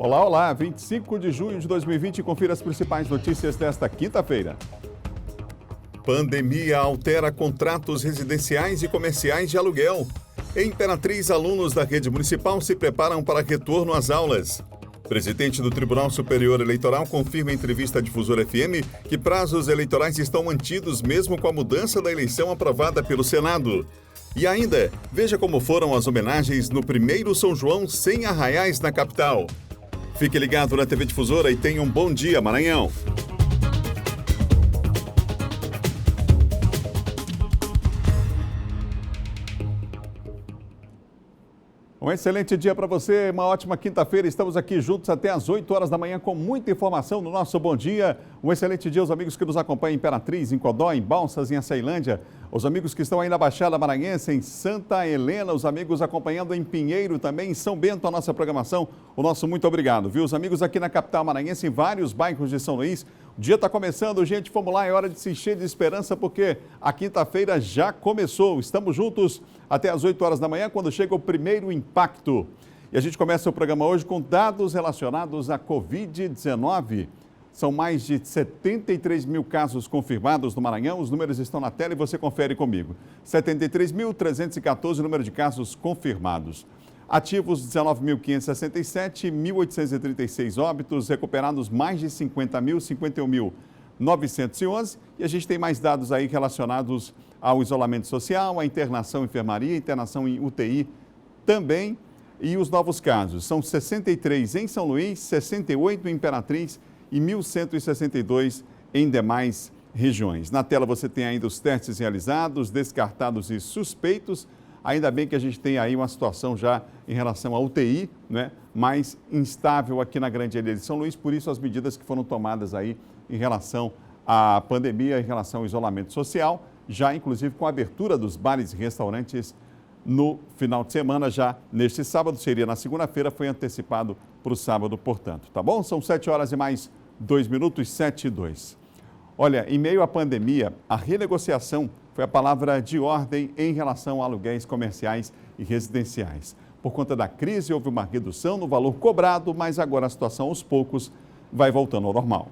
Olá, olá, 25 de junho de 2020, confira as principais notícias desta quinta-feira. Pandemia altera contratos residenciais e comerciais de aluguel. Em Imperatriz, alunos da rede municipal se preparam para retorno às aulas. Presidente do Tribunal Superior Eleitoral confirma em entrevista à Difusora FM que prazos eleitorais estão mantidos mesmo com a mudança da eleição aprovada pelo Senado. E ainda, veja como foram as homenagens no primeiro São João sem arraiais na capital. Fique ligado na TV Difusora e tenha um bom dia, Maranhão. Um excelente dia para você, uma ótima quinta-feira. Estamos aqui juntos até às 8 horas da manhã com muita informação no nosso Bom Dia. Um excelente dia aos amigos que nos acompanham em Imperatriz, em Codó, em Balsas, em Açailândia. Os amigos que estão aí na Baixada Maranhense, em Santa Helena. Os amigos acompanhando em Pinheiro, também em São Bento, a nossa programação. O nosso muito obrigado, viu? Os amigos aqui na capital maranhense, em vários bairros de São Luís. O dia está começando, gente, vamos lá, é hora de se encher de esperança porque a quinta-feira já começou. Estamos juntos até às 8 horas da manhã, quando chega o primeiro impacto. E a gente começa o programa hoje com dados relacionados à Covid-19. São mais de 73 mil casos confirmados no Maranhão. Os números estão na tela e você confere comigo. 73.314 número de casos confirmados. Ativos 19.567, 1.836 óbitos, recuperados mais de 51.911. E a gente tem mais dados aí relacionados ao isolamento social, à internação em enfermaria, internação em UTI também. E os novos casos são 63 em São Luís, 68 em Imperatriz e 1.162 em demais regiões. Na tela você tem ainda os testes realizados, descartados e suspeitos. Ainda bem que a gente tem aí uma situação já em relação à UTI, né, mais instável aqui na Grande Ilha de São Luís, por isso as medidas que foram tomadas aí em relação à pandemia, em relação ao isolamento social, já inclusive com a abertura dos bares e restaurantes no final de semana, já neste sábado, seria na segunda-feira, foi antecipado para o sábado, portanto, tá bom? São 7 horas e mais 2 minutos, 7:02. Olha, em meio à pandemia, a renegociação foi a palavra de ordem em relação a aluguéis comerciais e residenciais. Por conta da crise, houve uma redução no valor cobrado, mas agora a situação, aos poucos, vai voltando ao normal.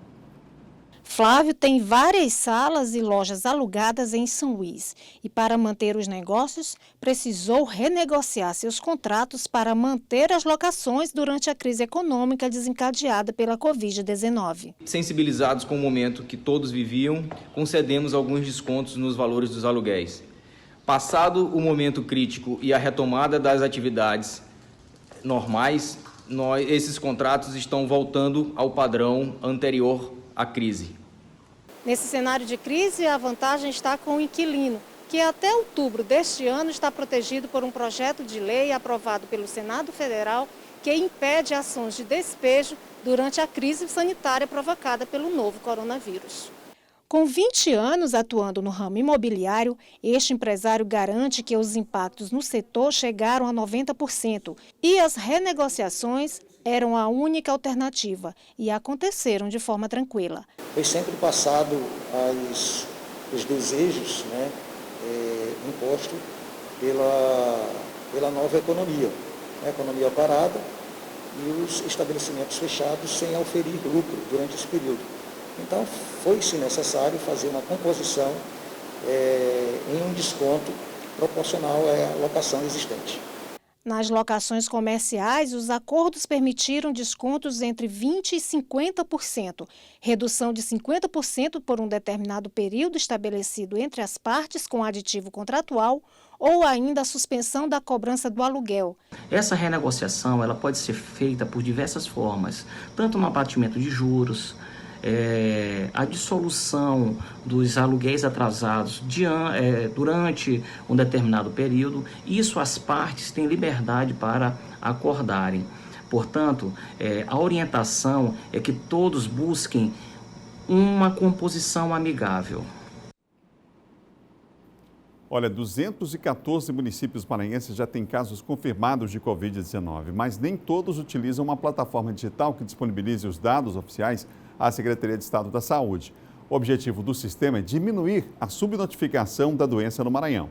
Flávio tem várias salas e lojas alugadas em São Luís e, para manter os negócios, precisou renegociar seus contratos para manter as locações durante a crise econômica desencadeada pela Covid-19. Sensibilizados com o momento que todos viviam, concedemos alguns descontos nos valores dos aluguéis. Passado o momento crítico e a retomada das atividades normais, esses contratos estão voltando ao padrão anterior à crise. Nesse cenário de crise, a vantagem está com o inquilino, que até outubro deste ano está protegido por um projeto de lei aprovado pelo Senado Federal que impede ações de despejo durante a crise sanitária provocada pelo novo coronavírus. Com 20 anos atuando no ramo imobiliário, este empresário garante que os impactos no setor chegaram a 90% e as renegociações eram a única alternativa e aconteceram de forma tranquila. Foi sempre passado os desejos, né, imposto pela nova economia, a economia parada e os estabelecimentos fechados sem auferir lucro durante esse período. Então, foi-se necessário fazer uma composição em um desconto proporcional à locação existente. Nas locações comerciais, os acordos permitiram descontos entre 20% e 50%, redução de 50% por um determinado período estabelecido entre as partes com aditivo contratual ou ainda a suspensão da cobrança do aluguel. Essa renegociação ela pode ser feita por diversas formas, tanto no abatimento de juros, a dissolução dos aluguéis atrasados durante um determinado período. Isso as partes têm liberdade para acordarem. Portanto, a orientação é que todos busquem uma composição amigável. Olha, 214 municípios maranhenses já têm casos confirmados de Covid-19, mas nem todos utilizam uma plataforma digital que disponibilize os dados oficiais à Secretaria de Estado da Saúde. O objetivo do sistema é diminuir a subnotificação da doença no Maranhão.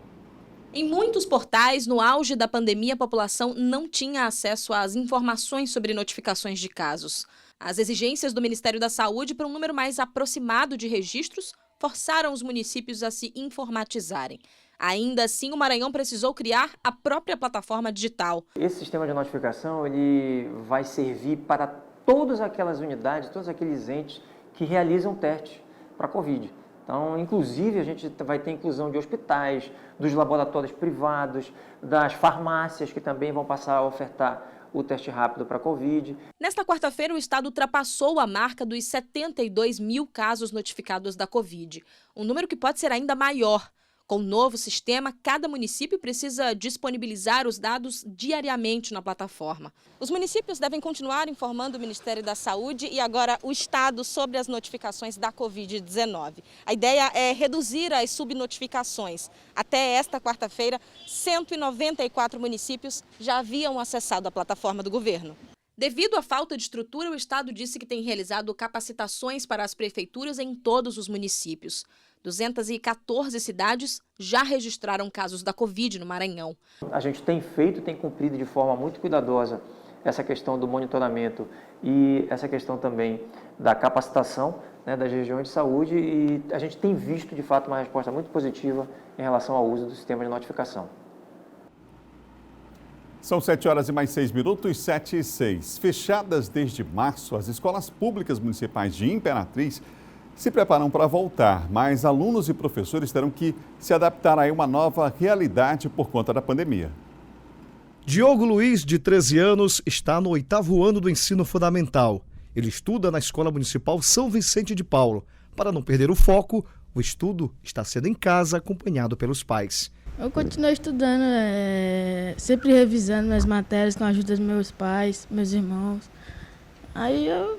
Em muitos portais, no auge da pandemia, a população não tinha acesso às informações sobre notificações de casos. As exigências do Ministério da Saúde para um número mais aproximado de registros forçaram os municípios a se informatizarem. Ainda assim, o Maranhão precisou criar a própria plataforma digital. Esse sistema de notificação ele vai servir para todas aquelas unidades, todos aqueles entes que realizam testes para a Covid. Então, inclusive, a gente vai ter inclusão de hospitais, dos laboratórios privados, das farmácias que também vão passar a ofertar o teste rápido para a Covid. Nesta quarta-feira, o estado ultrapassou a marca dos 72 mil casos notificados da Covid, um número que pode ser ainda maior. Com o novo sistema, cada município precisa disponibilizar os dados diariamente na plataforma. Os municípios devem continuar informando o Ministério da Saúde e agora o Estado sobre as notificações da Covid-19. A ideia é reduzir as subnotificações. Até esta quarta-feira, 194 municípios já haviam acessado a plataforma do governo. Devido à falta de estrutura, o Estado disse que tem realizado capacitações para as prefeituras em todos os municípios. 214 cidades já registraram casos da Covid no Maranhão. A gente tem feito, tem cumprido de forma muito cuidadosa essa questão do monitoramento e essa questão também da capacitação, das regiões de saúde, e a gente tem visto de fato uma resposta muito positiva em relação ao uso do sistema de notificação. São 7h mais 6 minutos, 7h06. Fechadas desde março, as escolas públicas municipais de Imperatriz se preparam para voltar, mas alunos e professores terão que se adaptar a uma nova realidade por conta da pandemia. Diogo Luiz, de 13 anos, está no 8º ano do ensino fundamental. Ele estuda na Escola Municipal São Vicente de Paulo. Para não perder o foco, o estudo está sendo em casa, acompanhado pelos pais. Eu continuo estudando, sempre revisando minhas matérias com a ajuda dos meus pais, meus irmãos. Aí eu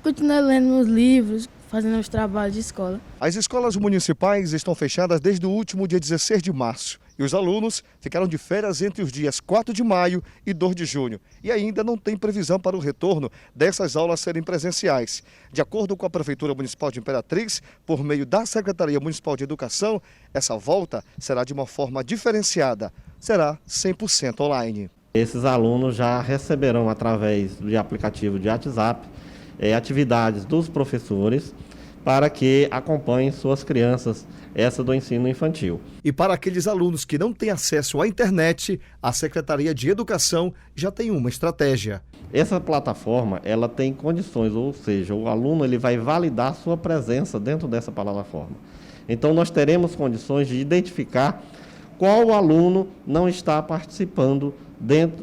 continuo lendo meus livros, fazendo os trabalhos de escola. As escolas municipais estão fechadas desde o último dia 16 de março e os alunos ficaram de férias entre os dias 4 de maio e 2 de junho e ainda não tem previsão para o retorno dessas aulas serem presenciais. De acordo com a Prefeitura Municipal de Imperatriz, por meio da Secretaria Municipal de Educação, essa volta será de uma forma diferenciada, será 100% online. Esses alunos já receberão através do aplicativo de WhatsApp atividades dos professores para que acompanhem suas crianças, essa do ensino infantil. E para aqueles alunos que não têm acesso à internet, a Secretaria de Educação já tem uma estratégia. Essa plataforma, ela tem condições, ou seja, o aluno ele vai validar sua presença dentro dessa plataforma. Então nós teremos condições de identificar qual aluno não está participando dentro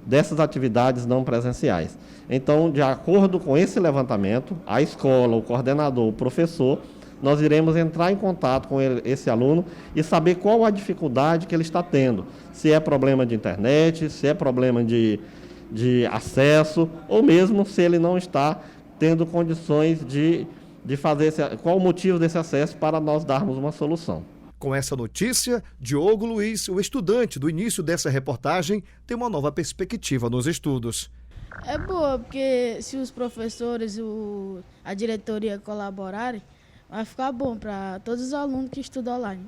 dessas atividades não presenciais. Então, de acordo com esse levantamento, a escola, o coordenador, o professor, nós iremos entrar em contato com esse aluno e saber qual a dificuldade que ele está tendo. Se é problema de internet, se é problema de acesso, ou mesmo se ele não está tendo condições de fazer qual o motivo desse acesso para nós darmos uma solução. Com essa notícia, Diogo Luiz, o estudante do início dessa reportagem, tem uma nova perspectiva nos estudos. É boa, porque se os professores, a diretoria colaborarem, vai ficar bom para todos os alunos que estudam online.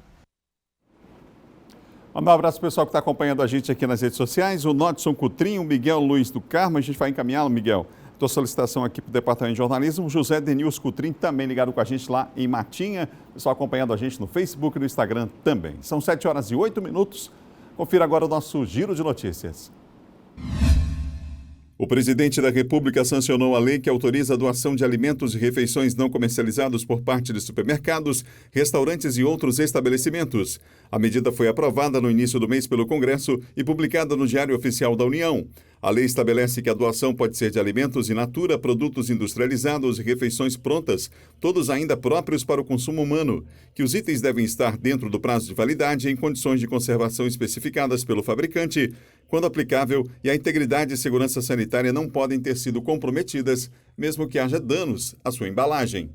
Mandar um abraço para o pessoal que está acompanhando a gente aqui nas redes sociais, o Nodson Cutrinho, o Miguel Luiz do Carmo, a gente vai encaminhá-lo, Miguel. Tua solicitação aqui para o Departamento de Jornalismo, José Denilson Cutrinho também ligado com a gente lá em Matinha, pessoal acompanhando a gente no Facebook e no Instagram também. São 7h08, confira agora o nosso Giro de Notícias. O presidente da República sancionou a lei que autoriza a doação de alimentos e refeições não comercializados por parte de supermercados, restaurantes e outros estabelecimentos. A medida foi aprovada no início do mês pelo Congresso e publicada no Diário Oficial da União. A lei estabelece que a doação pode ser de alimentos in natura, produtos industrializados e refeições prontas, todos ainda próprios para o consumo humano, que os itens devem estar dentro do prazo de validade em condições de conservação especificadas pelo fabricante, quando aplicável, e a integridade e segurança sanitária não podem ter sido comprometidas, mesmo que haja danos à sua embalagem.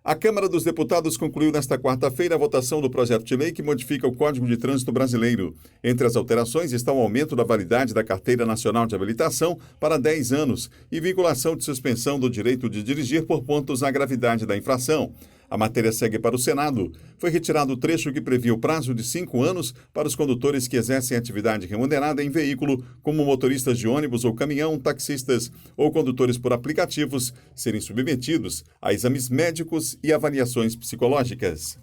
A Câmara dos Deputados concluiu nesta quarta-feira a votação do projeto de lei que modifica o Código de Trânsito Brasileiro. Entre as alterações está o aumento da validade da Carteira Nacional de Habilitação para 10 anos e vinculação de suspensão do direito de dirigir por pontos à gravidade da infração. A matéria segue para o Senado. Foi retirado o trecho que previa o prazo de 5 anos para os condutores que exercem atividade remunerada em veículo, como motoristas de ônibus ou caminhão, taxistas ou condutores por aplicativos, serem submetidos a exames médicos e avaliações psicológicas.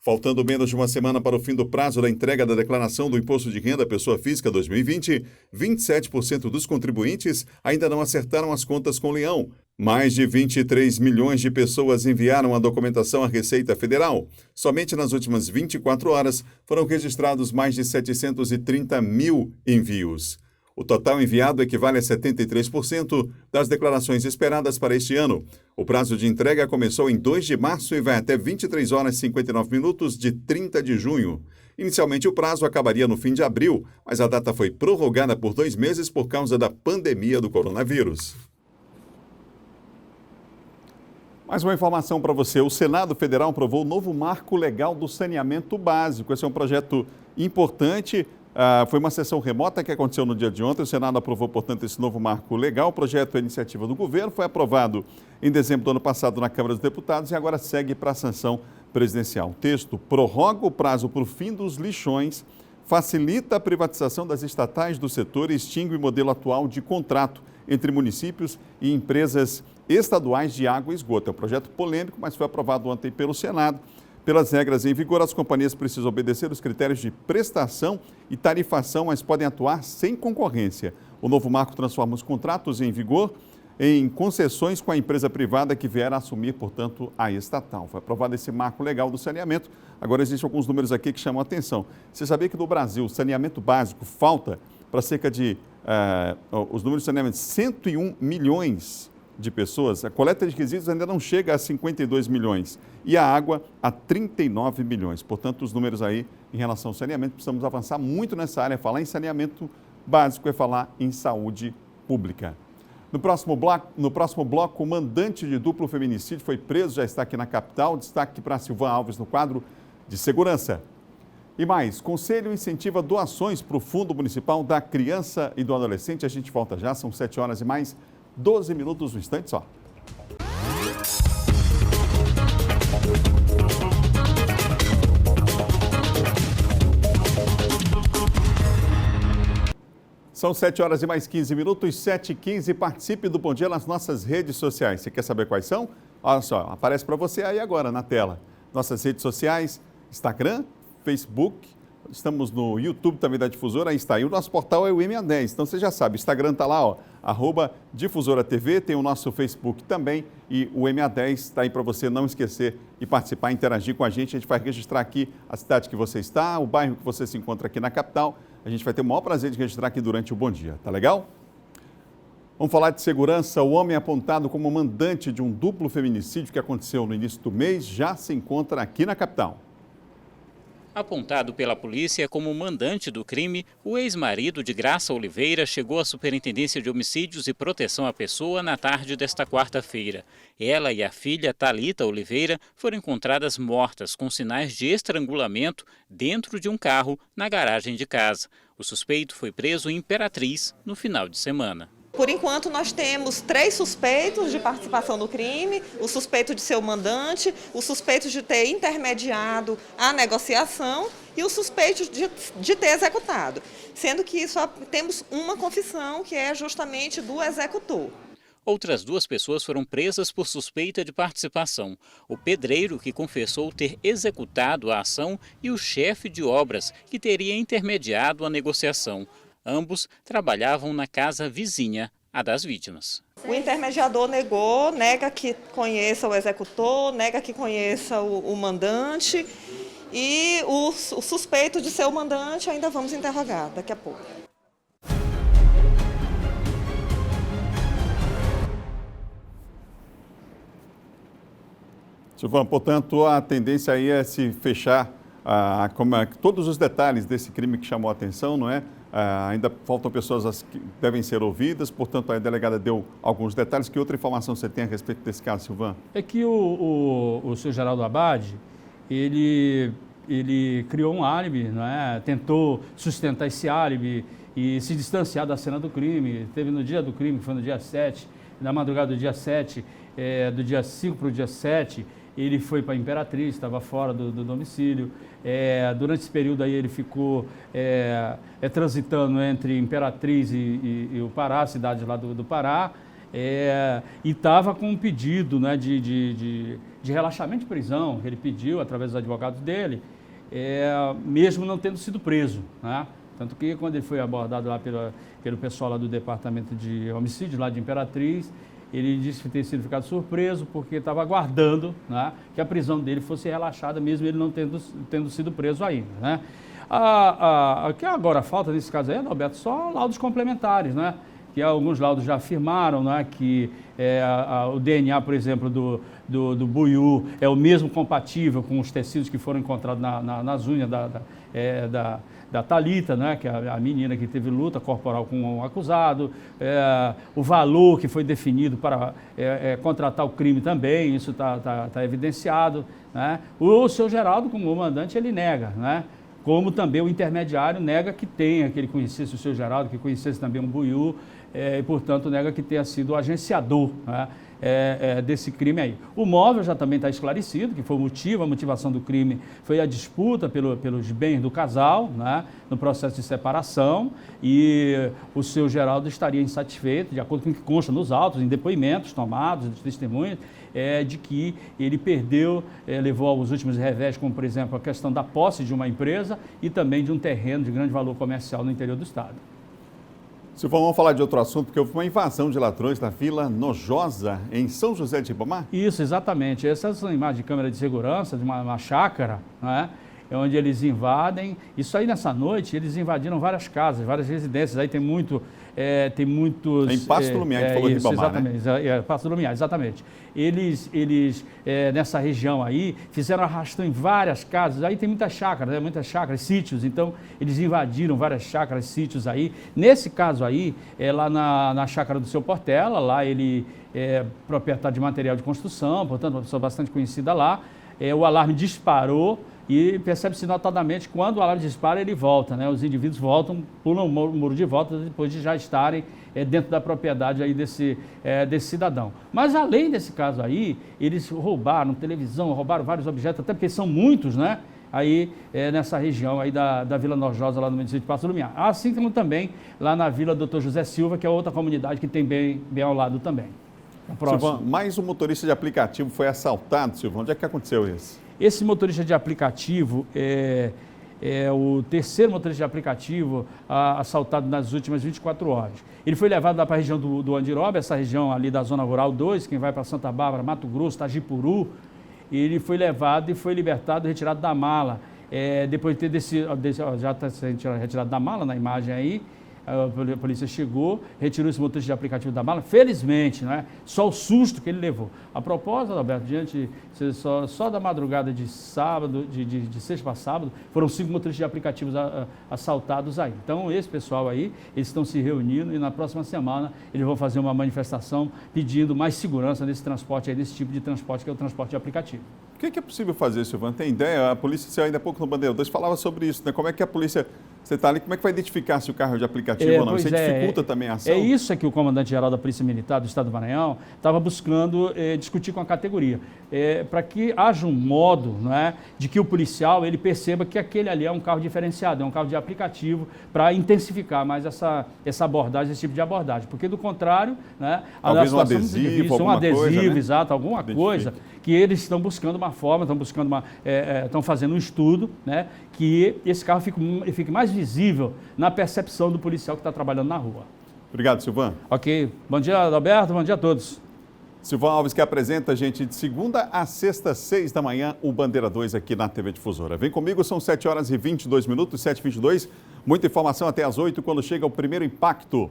Faltando menos de uma semana para o fim do prazo da entrega da declaração do Imposto de Renda à Pessoa Física 2020, 27% dos contribuintes ainda não acertaram as contas com o Leão. Mais de 23 milhões de pessoas enviaram a documentação à Receita Federal. Somente nas últimas 24 horas foram registrados mais de 730 mil envios. O total enviado equivale a 73% das declarações esperadas para este ano. O prazo de entrega começou em 2 de março e vai até 23 horas e 59 minutos de 30 de junho. Inicialmente o prazo acabaria no fim de abril, mas a data foi prorrogada por 2 meses por causa da pandemia do coronavírus. Mais uma informação para você. O Senado Federal aprovou o novo marco legal do saneamento básico. Esse é um projeto importante. Foi uma sessão remota que aconteceu no dia de ontem. O Senado aprovou, portanto, esse novo marco legal. O projeto é iniciativa do governo, foi aprovado em dezembro do ano passado na Câmara dos Deputados e agora segue para a sanção presidencial. O texto prorroga o prazo para o fim dos lixões, facilita a privatização das estatais do setor e extingue o modelo atual de contrato entre municípios e empresas estaduais de água e esgoto. É um projeto polêmico, mas foi aprovado ontem pelo Senado. Pelas regras em vigor, as companhias precisam obedecer os critérios de prestação e tarifação, mas podem atuar sem concorrência. O novo marco transforma os contratos em vigor em concessões com a empresa privada que vier a assumir, portanto, a estatal. Foi aprovado esse marco legal do saneamento. Agora, existem alguns números aqui que chamam a atenção. Você sabia que no Brasil, o saneamento básico falta para cerca de, os números de saneamento, 101 milhões de pessoas? A coleta de resíduos ainda não chega a 52 milhões e a água a 39 milhões. Portanto, os números aí em relação ao saneamento, precisamos avançar muito nessa área. Falar em saneamento básico é falar em saúde pública. No próximo bloco, o mandante de duplo feminicídio foi preso, já está aqui na capital. Destaque para Silvan Alves no quadro de segurança. E mais, Conselho incentiva doações para o Fundo Municipal da Criança e do Adolescente. A gente volta já, são 7 horas e mais 12 minutos, um instante só. São 7 horas e mais 15 minutos, 7h15. Participe do Bom Dia nas nossas redes sociais. Você quer saber quais são? Olha só, aparece para você aí agora na tela. Nossas redes sociais, Instagram, Facebook, estamos no YouTube também da Difusora, aí está. E o nosso portal é o MA10, então você já sabe, o Instagram está lá, ó, @DifusoraTV, tem o nosso Facebook também e o MA10 está aí para você não esquecer e participar, interagir com a gente. A gente vai registrar aqui a cidade que você está, o bairro que você se encontra aqui na capital. A gente vai ter o maior prazer de registrar aqui durante o Bom Dia, tá legal? Vamos falar de segurança. O homem apontado como mandante de um duplo feminicídio que aconteceu no início do mês já se encontra aqui na capital. Apontado pela polícia como mandante do crime, o ex-marido de Graça Oliveira chegou à Superintendência de Homicídios e Proteção à Pessoa na tarde desta quarta-feira. Ela e a filha, Thalita Oliveira, foram encontradas mortas com sinais de estrangulamento dentro de um carro na garagem de casa. O suspeito foi preso em Imperatriz no final de semana. Por enquanto, nós temos 3 suspeitos de participação no crime, o suspeito de ser o mandante, o suspeito de ter intermediado a negociação e o suspeito de ter executado, sendo que só temos uma confissão, que é justamente do executor. Outras 2 pessoas foram presas por suspeita de participação. O pedreiro, que confessou ter executado a ação, e o chefe de obras, que teria intermediado a negociação. Ambos trabalhavam na casa vizinha à das vítimas. O intermediador nega que conheça o executor, nega que conheça o mandante e o suspeito de ser o mandante ainda vamos interrogar daqui a pouco. Silvan, portanto, a tendência aí é se fechar todos os detalhes desse crime que chamou a atenção, não é? Ainda faltam pessoas que devem ser ouvidas, portanto, a delegada deu alguns detalhes. Que outra informação você tem a respeito desse caso, Silvan? É que o senhor Geraldo Abad, ele criou um álibi, não é? Tentou sustentar esse álibi e se distanciar da cena do crime. Teve no dia do crime, que foi no dia 7, na madrugada do dia 7, do dia 5 para o dia 7, ele foi para Imperatriz, estava fora do domicílio. Durante esse período aí ele ficou transitando entre Imperatriz e o Pará, a cidade lá do Pará, e estava com um pedido, né, de relaxamento de prisão, que ele pediu através dos advogados dele, mesmo não tendo sido preso, né? Tanto que quando ele foi abordado lá pelo pessoal lá do Departamento de Homicídios, lá de Imperatriz, ele disse que ter ficado surpreso porque estava aguardando, né, que a prisão dele fosse relaxada, mesmo ele não tendo sido preso ainda, né? O que agora falta nesse caso aí, Alberto, só laudos complementares, né? Que alguns laudos já afirmaram, né, que o DNA, por exemplo, do buiú é o mesmo compatível com os tecidos que foram encontrados nas unhas da Thalita, né, que é a menina que teve luta corporal com o acusado, o valor que foi definido para contratar o crime também, isso está evidenciado, né? O seu Geraldo, como mandante, ele nega, né? Como também o intermediário nega que tenha, que ele conhecesse o seu Geraldo, que conhecesse também um buiú, e, portanto, nega que tenha sido o agenciador, né, desse crime aí. O móvel já também está esclarecido, que foi o motivo, a motivação do crime foi a disputa pelos bens do casal, né, no processo de separação, e o seu Geraldo estaria insatisfeito, de acordo com o que consta nos autos, em depoimentos tomados, de testemunhas, de que ele perdeu, levou aos últimos revés, como, por exemplo, a questão da posse de uma empresa e também de um terreno de grande valor comercial no interior do estado. Silvão, vamos falar de outro assunto, porque houve uma invasão de ladrões na Vila Nojosa, em São José de Ribamar? Isso, exatamente. Essas são imagens de câmera de segurança de uma chácara, né, onde eles invadem. Isso aí, nessa noite, eles invadiram várias casas, várias residências. Aí tem muitos... Em Passo do Lumiar, que falou de Ribamar, exatamente, né? Passo do Lumiar, exatamente. Eles nessa região aí, fizeram arrastão em várias casas. Aí tem muitas chácaras, né? Muitas chácaras, sítios. Então, eles invadiram várias chácaras, sítios aí. Nesse caso aí, lá na chácara do seu Portela, lá ele é proprietário de material de construção, portanto, uma pessoa bastante conhecida lá. O alarme disparou. E percebe-se notadamente quando o alarme dispara, ele volta, né? Os indivíduos voltam, pulam o muro de volta depois de já estarem dentro da propriedade aí desse cidadão. Mas além desse caso aí, eles roubaram televisão, roubaram vários objetos, até porque são muitos, né? Aí nessa região aí da Vila Nojosa, lá no município de Passo do Lumiar. Assim como também lá na Vila Dr. José Silva, que é outra comunidade que tem bem ao lado também. Silvão, mais um motorista de aplicativo foi assaltado, Silvão. Onde é que aconteceu isso? Esse motorista de aplicativo é o terceiro motorista de aplicativo assaltado nas últimas 24 horas. Ele foi levado lá para a região do Andiroba, essa região ali da Zona Rural 2, quem vai para Santa Bárbara, Mato Grosso, Tajipuru. Ele foi levado e foi libertado, retirado da mala. Depois de ter já está sendo retirado da mala na imagem aí, a polícia chegou, retirou esse motorista de aplicativo da mala, felizmente, né? Só o susto que ele levou. A propósito, Alberto, só da madrugada de sábado, de sexta para sábado, foram 5 motoristas de aplicativos assaltados aí. Então, esse pessoal aí, eles estão se reunindo e na próxima semana eles vão fazer uma manifestação pedindo mais segurança nesse transporte aí, desse tipo de transporte que é o transporte de aplicativo. O que é possível fazer, Silvano? Tem ideia? A polícia, você ainda há pouco no Bandeira 2 falava sobre isso, né? Como é que a polícia, você está ali, como é que vai identificar se o carro é de aplicativo ou não? Isso dificulta também a ação? É isso que o comandante-geral da Polícia Militar do Estado do Maranhão estava buscando discutir com a categoria, para que haja um modo, né, de que o policial ele perceba que aquele ali é um carro diferenciado, é um carro de aplicativo, para intensificar mais essa abordagem, esse tipo de abordagem, porque do contrário, né, talvez um adesivo, alguma coisa, né? Exato, alguma coisa que eles estão buscando uma forma, estão fazendo um estudo, né, que esse carro fique mais visível na percepção do policial que está trabalhando na rua. Obrigado, Silvano. Ok. Bom dia, Alberto. Bom dia a todos. Silvão Alves, que apresenta a gente de segunda a sexta, 6 da manhã, o Bandeira 2 aqui na TV Difusora. Vem comigo, são 7 horas e 22 minutos, 7h22. Muita informação até às 8, quando chega o primeiro impacto.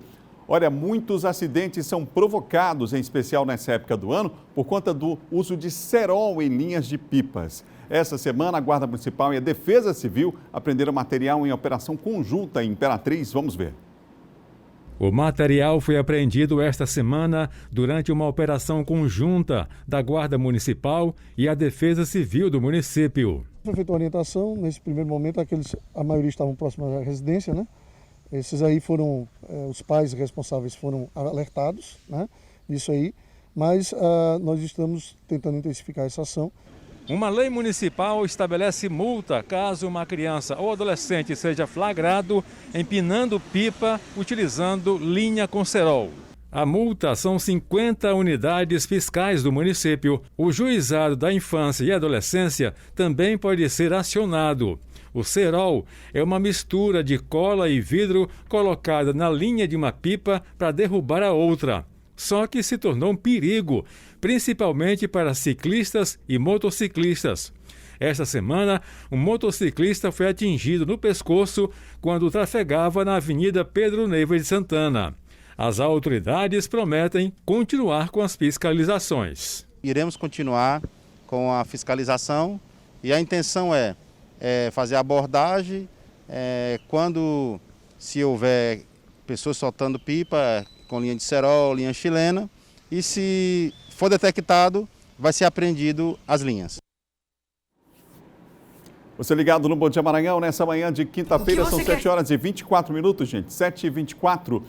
Olha, muitos acidentes são provocados, em especial nessa época do ano, por conta do uso de cerol em linhas de pipas. Essa semana, a Guarda Municipal e a Defesa Civil apreenderam material em operação conjunta em Imperatriz. Vamos ver. O material foi apreendido esta semana durante uma operação conjunta da Guarda Municipal e a Defesa Civil do município. Foi feita uma orientação, nesse primeiro momento, a maioria estavam próximos à residência, né? Esses aí foram, os pais responsáveis foram alertados, né? Isso aí. mas nós estamos tentando intensificar essa ação. Uma lei municipal estabelece multa caso uma criança ou adolescente seja flagrado empinando pipa utilizando linha com cerol. A multa são 50 unidades fiscais do município. O Juizado da Infância e Adolescência também pode ser acionado. O cerol é uma mistura de cola e vidro colocada na linha de uma pipa para derrubar a outra. Só que se tornou um perigo, principalmente para ciclistas e motociclistas. Esta semana, um motociclista foi atingido no pescoço quando trafegava na Avenida Pedro Neiva de Santana. As autoridades prometem continuar com as fiscalizações. Iremos continuar com a fiscalização e a intenção é fazer a abordagem quando se houver pessoas soltando pipa com linha de cerol, linha chilena, e se for detectado, vai ser apreendido as linhas. Você ligado no Bom Dia Maranhão, nessa manhã de quinta-feira, são 7h24, gente, 7h24.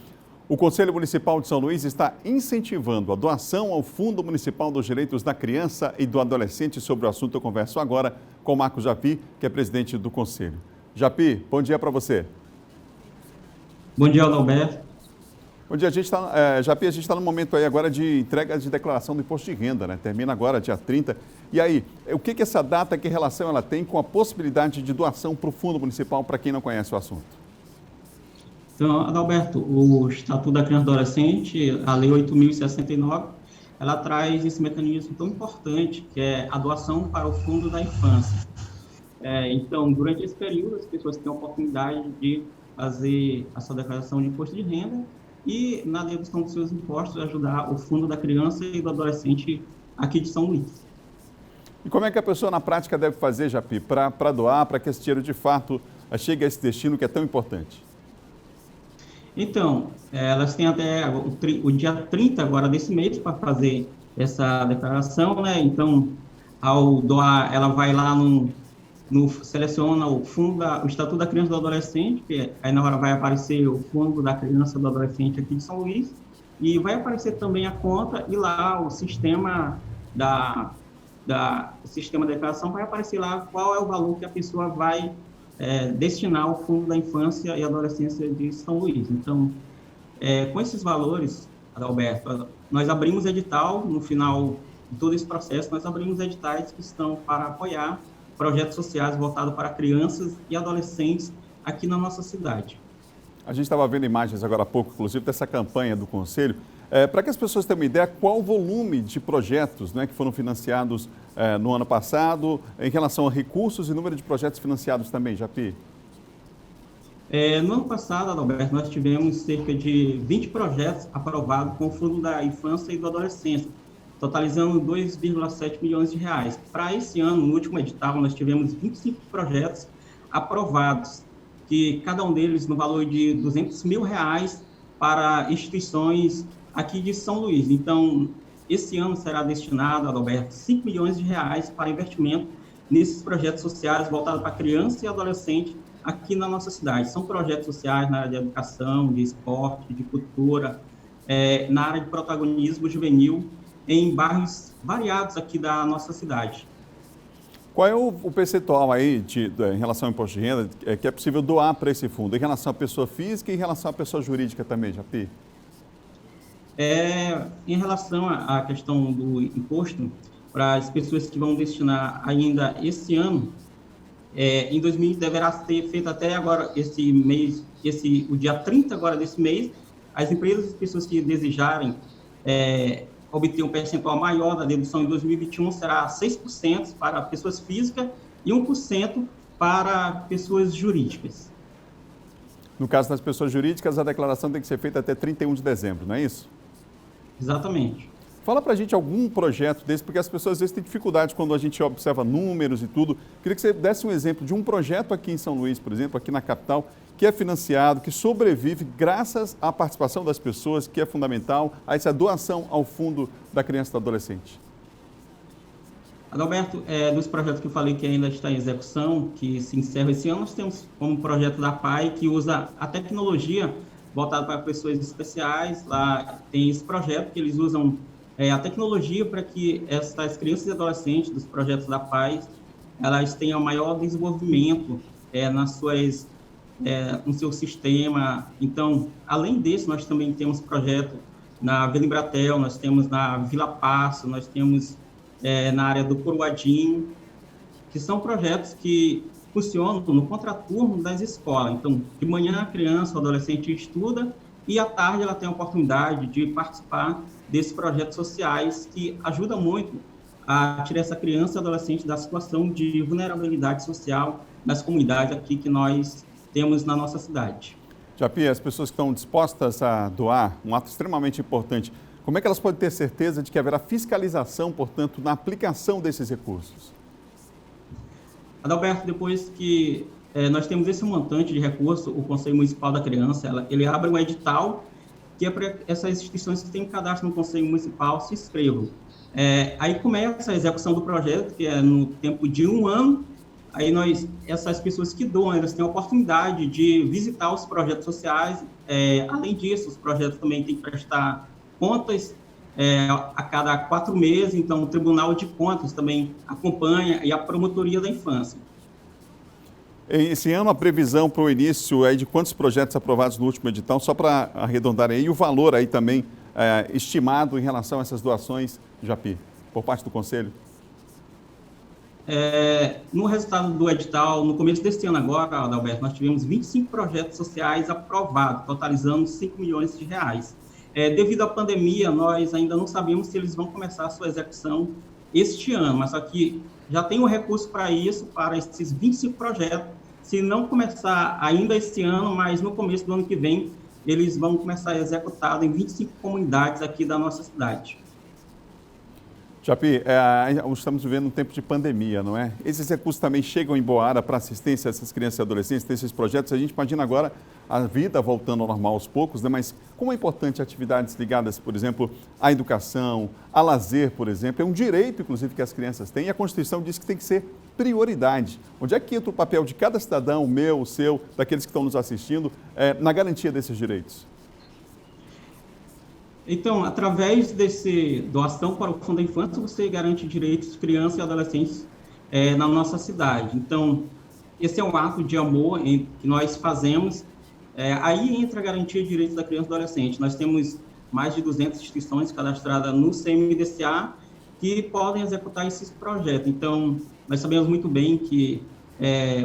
O Conselho Municipal de São Luís está incentivando a doação ao Fundo Municipal dos Direitos da Criança e do Adolescente. Sobre o assunto eu converso agora com o Marcos Japi, que é presidente do Conselho. Japi, bom dia para você. Bom dia, Adalberto. Bom dia, Japi, a gente está no momento aí agora de entrega de declaração do imposto de renda, né? Termina agora, dia 30. E aí, o que essa data, que relação ela tem com a possibilidade de doação para o Fundo Municipal, para quem não conhece o assunto? Então, Adalberto, o Estatuto da Criança e do Adolescente, a Lei 8.069, ela traz esse mecanismo tão importante, que é a doação para o Fundo da Infância. Então, durante esse período, as pessoas têm a oportunidade de fazer a sua declaração de imposto de renda e, na dedução dos seus impostos, ajudar o Fundo da Criança e do Adolescente aqui de São Luís. E como é que a pessoa, na prática, deve fazer, Japi, para doar, para que esse dinheiro, de fato, chegue a esse destino que é tão importante? Então, elas têm até o dia 30 agora desse mês para fazer essa declaração, né? Então, ao doar, ela vai lá seleciona o fundo, o Estatuto da Criança e do Adolescente, que aí na hora vai aparecer o Fundo da Criança e do Adolescente aqui de São Luís, e vai aparecer também a conta, e lá o sistema sistema de declaração vai aparecer lá qual é o valor que a pessoa vai destinar ao Fundo da Infância e Adolescência de São Luís. Então, com esses valores, Adalberto, nós abrimos edital, no final de todo esse processo, nós abrimos editais que estão para apoiar projetos sociais voltados para crianças e adolescentes aqui na nossa cidade. A gente estava vendo imagens agora há pouco, inclusive, dessa campanha do Conselho. Para que as pessoas tenham uma ideia, qual o volume de projetos, né, que foram financiados no ano passado, em relação a recursos e número de projetos financiados também, Japi? No ano passado, Adalberto, nós tivemos cerca de 20 projetos aprovados com o Fundo da Infância e do Adolescência, totalizando 2,7 milhões de reais. Para esse ano, no último edital, nós tivemos 25 projetos aprovados, que cada um deles no valor de R$200 mil para instituições aqui de São Luís. Então, esse ano será destinado, Adalberto, 5 milhões de reais para investimento nesses projetos sociais voltados para criança e adolescente aqui na nossa cidade. São projetos sociais na área de educação, de esporte, de cultura, na área de protagonismo juvenil, em bairros variados aqui da nossa cidade. Qual é o percentual aí em relação ao imposto de renda que é possível doar para esse fundo, em relação à pessoa física e em relação à pessoa jurídica também, Japi? Em relação à questão do imposto, para as pessoas que vão destinar ainda esse ano, em 2020 deverá ser feito até agora, esse mês, o dia 30 agora desse mês, as empresas e as pessoas que desejarem obter um percentual maior da dedução em 2021 será 6% para pessoas físicas e 1% para pessoas jurídicas. No caso das pessoas jurídicas, a declaração tem que ser feita até 31 de dezembro, não é isso? Exatamente. Fala pra gente algum projeto desse, porque as pessoas às vezes têm dificuldade quando a gente observa números e tudo. Queria que você desse um exemplo de um projeto aqui em São Luís, por exemplo, aqui na capital, que é financiado, que sobrevive graças à participação das pessoas, que é fundamental, a essa doação ao Fundo da Criança e do Adolescente. Adalberto, dos projetos que eu falei que ainda está em execução, que se encerra esse ano, nós temos como projeto da PAI, que usa a tecnologia voltada para pessoas especiais. Lá tem esse projeto que eles usam a tecnologia para que essas crianças e adolescentes dos projetos da paz, elas tenham maior desenvolvimento no seu sistema. Então, além disso, nós também temos projeto na Vila Embratel, nós temos na Vila Passo, nós temos na área do Coroadinho, que são projetos que funcionam no contraturno das escolas. Então, de manhã a criança, o adolescente estuda e à tarde ela tem a oportunidade de participar desses projetos sociais que ajudam muito a tirar essa criança e adolescente da situação de vulnerabilidade social nas comunidades aqui que nós temos na nossa cidade. Japi, as pessoas que estão dispostas a doar, um ato extremamente importante, como é que elas podem ter certeza de que haverá fiscalização, portanto, na aplicação desses recursos? Adalberto, depois que nós temos esse montante de recurso, o Conselho Municipal da Criança, ele abre um edital que é para essas instituições que têm cadastro no Conselho Municipal se inscrevam. Aí começa a execução do projeto, que é no tempo de 1 ano. Aí essas pessoas que doam, elas têm a oportunidade de visitar os projetos sociais. Além disso, os projetos também têm que prestar contas a cada 4 meses. Então, o Tribunal de Contas também acompanha e a Promotoria da Infância. Esse ano, a previsão para o início é de quantos projetos aprovados no último edital, só para arredondar aí, o valor aí também estimado em relação a essas doações, Japi, por parte do Conselho? No resultado do edital, no começo deste ano agora, Adalberto, nós tivemos 25 projetos sociais aprovados, totalizando 5 milhões de reais. Devido à pandemia, nós ainda não sabemos se eles vão começar a sua execução este ano, mas aqui já tem o recurso para isso, para esses 25 projetos. Se não começar ainda este ano, mas no começo do ano que vem, eles vão começar a executar em 25 comunidades aqui da nossa cidade. Japi, estamos vivendo um tempo de pandemia, não é? Esses recursos também chegam em boa hora para assistência a essas crianças e adolescentes, desses projetos. A gente imagina agora a vida voltando ao normal aos poucos, né? Mas como é importante atividades ligadas, por exemplo, à educação, a lazer, por exemplo. É um direito, inclusive, que as crianças têm e a Constituição diz que tem que ser prioridade. Onde é que entra o papel de cada cidadão, o meu, o seu, daqueles que estão nos assistindo, na garantia desses direitos? Então, através desse doação para o Fundo da Infância, você garante direitos de crianças e adolescentes na nossa cidade. Então, esse é um ato de amor que nós fazemos. Aí entra a garantia de direitos da criança e do adolescente. Nós temos mais de 200 instituições cadastradas no CMDCA que podem executar esses projetos. Então, nós sabemos muito bem que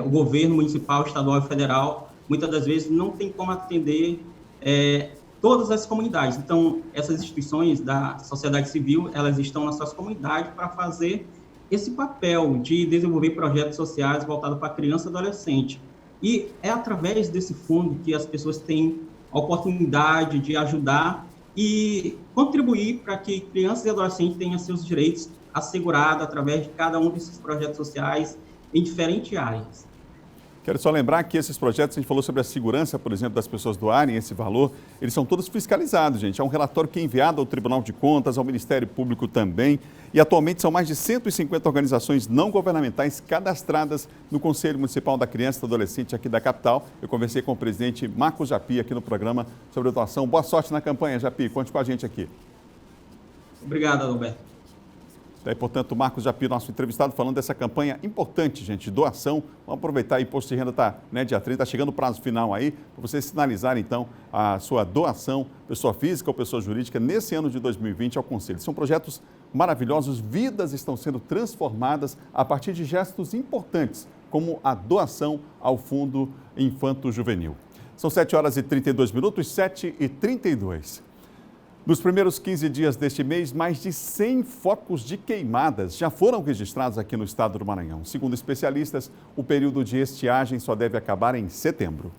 o governo municipal, estadual e federal, muitas das vezes não tem como atender todas as comunidades. Então, essas instituições da sociedade civil, elas estão nas suas comunidades para fazer esse papel de desenvolver projetos sociais voltados para criança e adolescente. E é através desse fundo que as pessoas têm a oportunidade de ajudar e contribuir para que crianças e adolescentes tenham seus direitos assegurados através de cada um desses projetos sociais em diferentes áreas. Quero só lembrar que esses projetos, a gente falou sobre a segurança, por exemplo, das pessoas doarem esse valor, eles são todos fiscalizados, gente. Há um relatório que é enviado ao Tribunal de Contas, ao Ministério Público também, e atualmente são mais de 150 organizações não governamentais cadastradas no Conselho Municipal da Criança e do Adolescente aqui da capital. Eu conversei com o presidente Marcos Japi aqui no programa sobre a doação. Boa sorte na campanha, Japi. Conte com a gente aqui. Obrigado, Alberto. Daí, portanto, o Marcos Japi, nosso entrevistado, falando dessa campanha importante, gente, de doação. Vamos aproveitar aí, imposto de renda está, dia 30, está chegando o prazo final aí, para vocês sinalizarem, então, a sua doação, pessoa física ou pessoa jurídica, nesse ano de 2020 ao Conselho. São projetos maravilhosos, vidas estão sendo transformadas a partir de gestos importantes, como a doação ao Fundo Infanto-Juvenil. São 7h32, 7h32. Nos primeiros 15 dias deste mês, mais de 100 focos de queimadas já foram registrados aqui no estado do Maranhão. Segundo especialistas, o período de estiagem só deve acabar em setembro.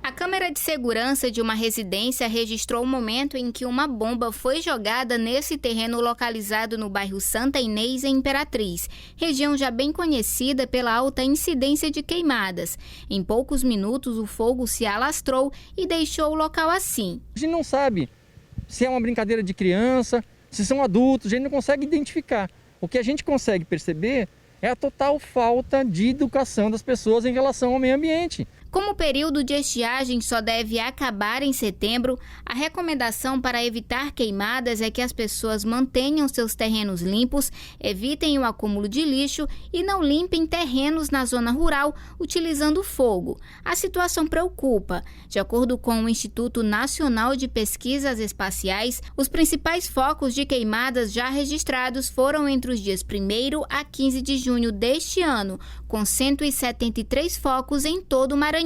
A câmera de segurança de uma residência registrou o momento em que uma bomba foi jogada nesse terreno localizado no bairro Santa Inês, em Imperatriz, região já bem conhecida pela alta incidência de queimadas. Em poucos minutos, o fogo se alastrou e deixou o local assim. A gente não sabe se é uma brincadeira de criança, se são adultos, a gente não consegue identificar. O que a gente consegue perceber é a total falta de educação das pessoas em relação ao meio ambiente. Como o período de estiagem só deve acabar em setembro, a recomendação para evitar queimadas é que as pessoas mantenham seus terrenos limpos, evitem o acúmulo de lixo e não limpem terrenos na zona rural utilizando fogo. A situação preocupa. De acordo com o Instituto Nacional de Pesquisas Espaciais, os principais focos de queimadas já registrados foram entre os dias 1º a 15 de junho deste ano, com 173 focos em todo o Maranhão.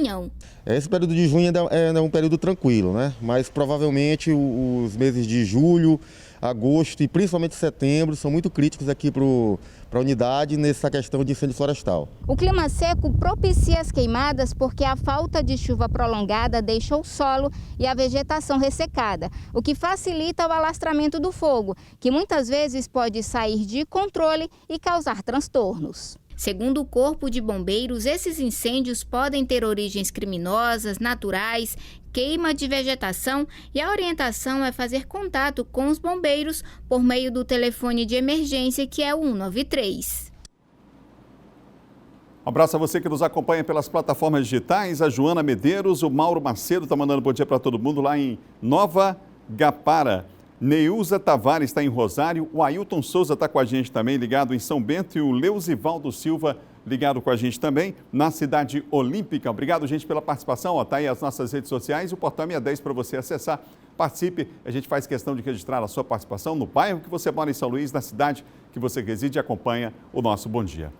Esse período de junho é um período tranquilo, né? Mas provavelmente os meses de julho, agosto e principalmente setembro são muito críticos aqui para a unidade nessa questão de incêndio florestal. O clima seco propicia as queimadas porque a falta de chuva prolongada deixa o solo e a vegetação ressecada, o que facilita o alastramento do fogo, que muitas vezes pode sair de controle e causar transtornos. Segundo o Corpo de Bombeiros, esses incêndios podem ter origens criminosas, naturais, queima de vegetação e a orientação é fazer contato com os bombeiros por meio do telefone de emergência que é o 193. Um abraço a você que nos acompanha pelas plataformas digitais, a Joana Medeiros, o Mauro Macedo está mandando bom dia para todo mundo lá em Nova Gapara. Neuza Tavares está em Rosário, o Ailton Souza está com a gente também, ligado em São Bento, e o Leusivaldo Silva ligado com a gente também na Cidade Olímpica. Obrigado, gente, pela participação. Está aí as nossas redes sociais, o portal Minha 10 para você acessar. Participe, a gente faz questão de registrar a sua participação no bairro que você mora em São Luís, na cidade que você reside e acompanha o nosso Bom Dia.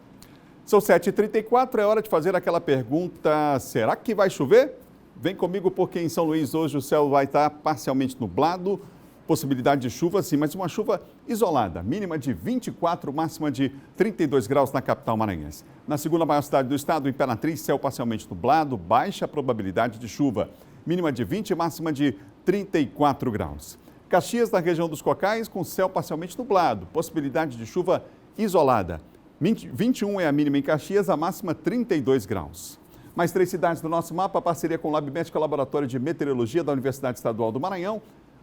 São 7h34, é hora de fazer aquela pergunta, será que vai chover? Vem comigo porque em São Luís hoje o céu vai estar parcialmente nublado, possibilidade de chuva sim, mas uma chuva isolada, mínima de 24, máxima de 32 graus na capital maranhense. Na segunda maior cidade do estado, Imperatriz, céu parcialmente nublado, baixa probabilidade de chuva, mínima de 20, máxima de 34 graus. Caxias, na região dos Cocais, com céu parcialmente nublado, possibilidade de chuva isolada. 21 é a mínima em Caxias, a máxima 32 graus. Mais 3 cidades do nosso mapa, parceria com o Lab Médica Laboratório de Meteorologia da Universidade Estadual do Maranhão,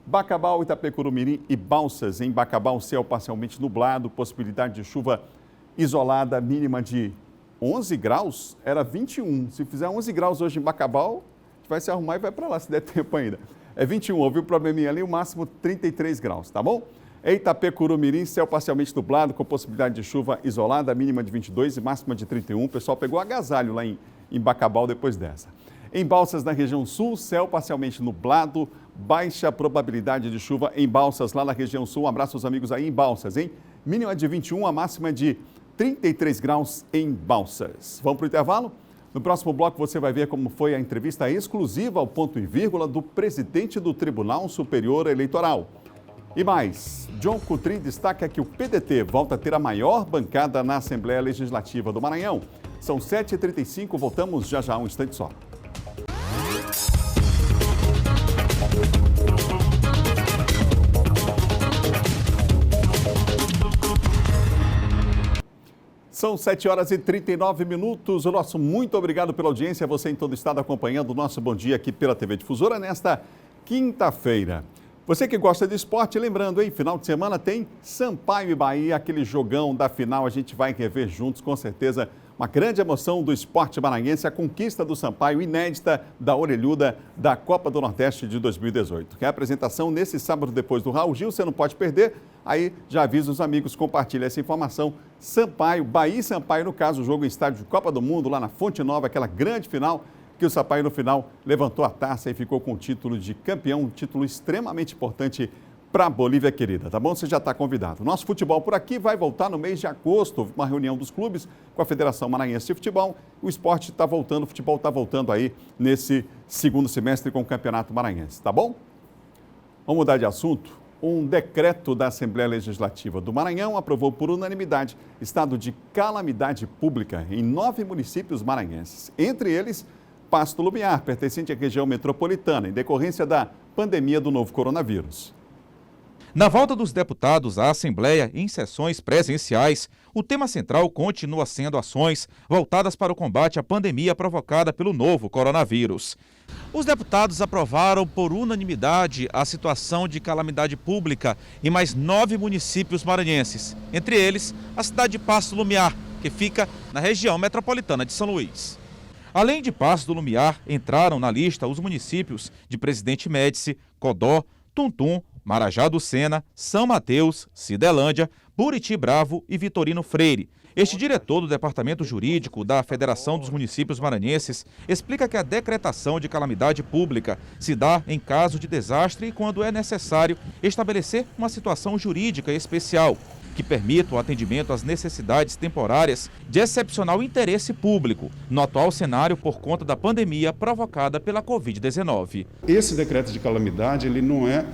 Bacabal, Itapecurumirim e Balsas. Em Bacabal, céu parcialmente nublado, possibilidade de chuva isolada, mínima de 11 graus, era 21. Se fizer 11 graus hoje em Bacabal, a gente vai se arrumar e vai para lá, se der tempo ainda. É 21, houve um probleminha ali, o máximo 33 graus, tá bom? Itapecurumirim, céu parcialmente nublado, com possibilidade de chuva isolada, mínima de 22 e máxima de 31. O pessoal pegou agasalho lá em Bacabal depois dessa. Em Balsas, na região sul, céu parcialmente nublado, baixa probabilidade de chuva em Balsas, lá na região sul. Um abraço aos amigos aí em Balsas, hein? Mínima de 21, a máxima de 33 graus em Balsas. Vamos para o intervalo? No próximo bloco você vai ver como foi a entrevista exclusiva ao ponto e vírgula do presidente do Tribunal Superior Eleitoral. E mais, John Coutrin destaca que o PDT volta a ter a maior bancada na Assembleia Legislativa do Maranhão. São 7h35, voltamos já já um instante só. São 7h39. O nosso muito obrigado pela audiência. Você em todo o estado acompanhando o nosso Bom Dia aqui pela TV Difusora nesta quinta-feira. Você que gosta de esporte, lembrando, hein? Final de semana tem Sampaio e Bahia, aquele jogão da final. A gente vai rever juntos, com certeza. Uma grande emoção do esporte maranhense, a conquista do Sampaio inédita da orelhuda da Copa do Nordeste de 2018. Que é a apresentação nesse sábado depois do Raul Gil, você não pode perder. Aí já avisa os amigos, compartilha essa informação. Sampaio, Bahia e Sampaio, no caso, o jogo em estádio de Copa do Mundo, lá na Fonte Nova, aquela grande final, que o Sampaio no final levantou a taça e ficou com o título de campeão, um título extremamente importante para a Bolívia querida, tá bom? Você já está convidado. Nosso futebol por aqui vai voltar no mês de agosto, uma reunião dos clubes com a Federação Maranhense de Futebol. O esporte está voltando, o futebol está voltando aí nesse segundo semestre com o Campeonato Maranhense, tá bom? Vamos mudar de assunto. Um decreto da Assembleia Legislativa do Maranhão aprovou por unanimidade estado de calamidade pública em 9 municípios maranhenses. Entre eles, Pasto Lumiar, pertencente à região metropolitana, em decorrência da pandemia do novo coronavírus. Na volta dos deputados à Assembleia em sessões presenciais, o tema central continua sendo ações voltadas para o combate à pandemia provocada pelo novo coronavírus. Os deputados aprovaram por unanimidade a situação de calamidade pública em mais 9 municípios maranhenses, entre eles a cidade de Pasto Lumiar, que fica na região metropolitana de São Luís. Além de Passo do Lumiar, entraram na lista os municípios de Presidente Médici, Codó, Tuntum, Marajá do Sena, São Mateus, Cidelândia, Buriti Bravo e Vitorino Freire. Este diretor do Departamento Jurídico da Federação dos Municípios Maranhenses explica que a decretação de calamidade pública se dá em caso de desastre e quando é necessário estabelecer uma situação jurídica especial que permita o atendimento às necessidades temporárias de excepcional interesse público, no atual cenário por conta da pandemia provocada pela Covid-19. Esse decreto de calamidade ele não é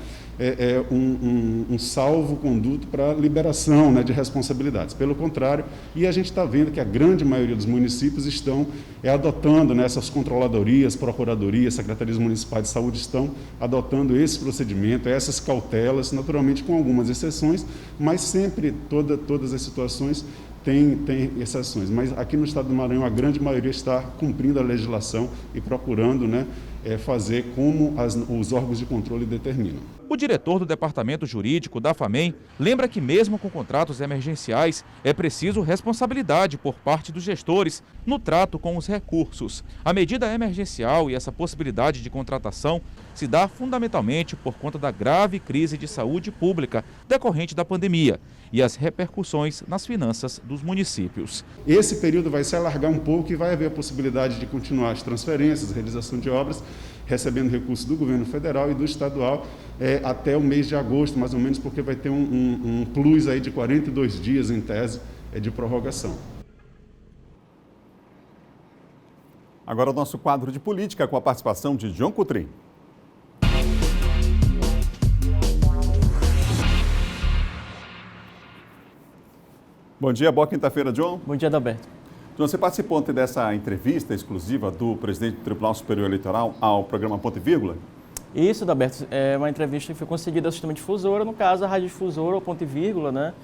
um salvo-conduto para liberação, né, de responsabilidades. Pelo contrário, e a gente está vendo que a grande maioria dos municípios estão adotando, né, essas controladorias, procuradorias, secretarias municipais de saúde estão adotando esse procedimento, essas cautelas, naturalmente com algumas exceções, mas sempre todas as situações tem exceções. Mas aqui no estado do Maranhão a grande maioria está cumprindo a legislação e procurando, né, fazer como os órgãos de controle determinam. O diretor do Departamento Jurídico da FAMEM lembra que mesmo com contratos emergenciais é preciso responsabilidade por parte dos gestores no trato com os recursos. A medida emergencial e essa possibilidade de contratação se dá fundamentalmente por conta da grave crise de saúde pública decorrente da pandemia e as repercussões nas finanças dos municípios. Esse período vai se alargar um pouco e vai haver a possibilidade de continuar as transferências, a realização de obras, recebendo recursos do governo federal e do estadual até o mês de agosto, mais ou menos, porque vai ter um plus aí de 42 dias, em tese, de prorrogação. Agora o nosso quadro de política com a participação de João Coutrin. Bom dia, boa quinta-feira, João. Bom dia, Adalberto. João, você participou ontem dessa entrevista exclusiva do presidente do Tribunal Superior Eleitoral ao programa Ponto e Vírgula? Isso, Adalberto, é uma entrevista que foi concedida ao sistema difusora, no caso a Rádio Difusora, ao Ponto e Vírgula, né?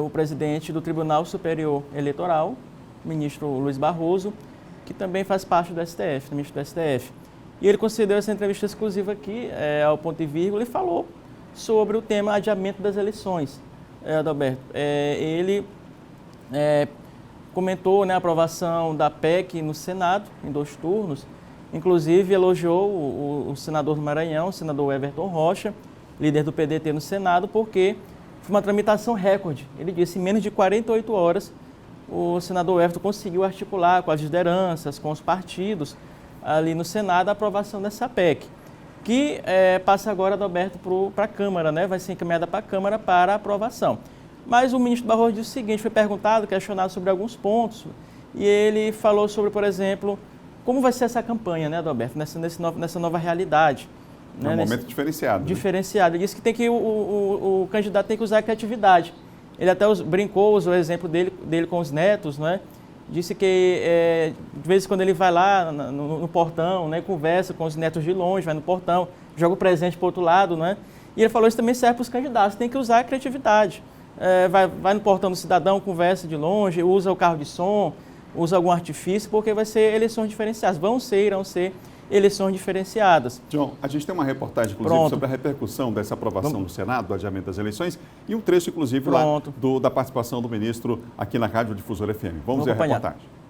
O presidente do Tribunal Superior Eleitoral, o ministro Luiz Barroso, que também faz parte do STF, ministro do STF. E ele concedeu essa entrevista exclusiva aqui ao Ponto e Vírgula e falou sobre o tema adiamento das eleições. Adalberto, ele comentou, né, a aprovação da PEC no Senado, em 2 turnos, inclusive elogiou o senador do Maranhão, o senador Everton Rocha, líder do PDT no Senado, porque foi uma tramitação recorde. Ele disse que em menos de 48 horas o senador Everton conseguiu articular com as lideranças, com os partidos ali no Senado a aprovação dessa PEC, que passa agora, Adalberto, para a Câmara, né? Vai ser encaminhada para a Câmara para aprovação. Mas o ministro Barroso disse o seguinte, foi perguntado, questionado sobre alguns pontos, e ele falou sobre, por exemplo, como vai ser essa campanha, né, Adalberto, nessa nova realidade. É um momento diferenciado. Diferenciado. Ele disse que o candidato tem que usar a criatividade. Ele até brincou, usou o exemplo dele com os netos, né? Disse que de vez em quando ele vai lá no portão, né, conversa com os netos de longe, vai no portão, joga o presente para o outro lado, né? E ele falou que isso também serve para os candidatos, tem que usar a criatividade. Vai no portão do cidadão, conversa de longe, usa o carro de som, usa algum artifício, porque vai ser eleições diferenciadas. Irão ser eleições diferenciadas. João, a gente tem uma reportagem, inclusive, sobre a repercussão dessa aprovação no Senado, do adiamento das eleições, e um trecho, inclusive, lá da participação do ministro aqui na Rádio Difusora FM. Vamos ver a reportagem.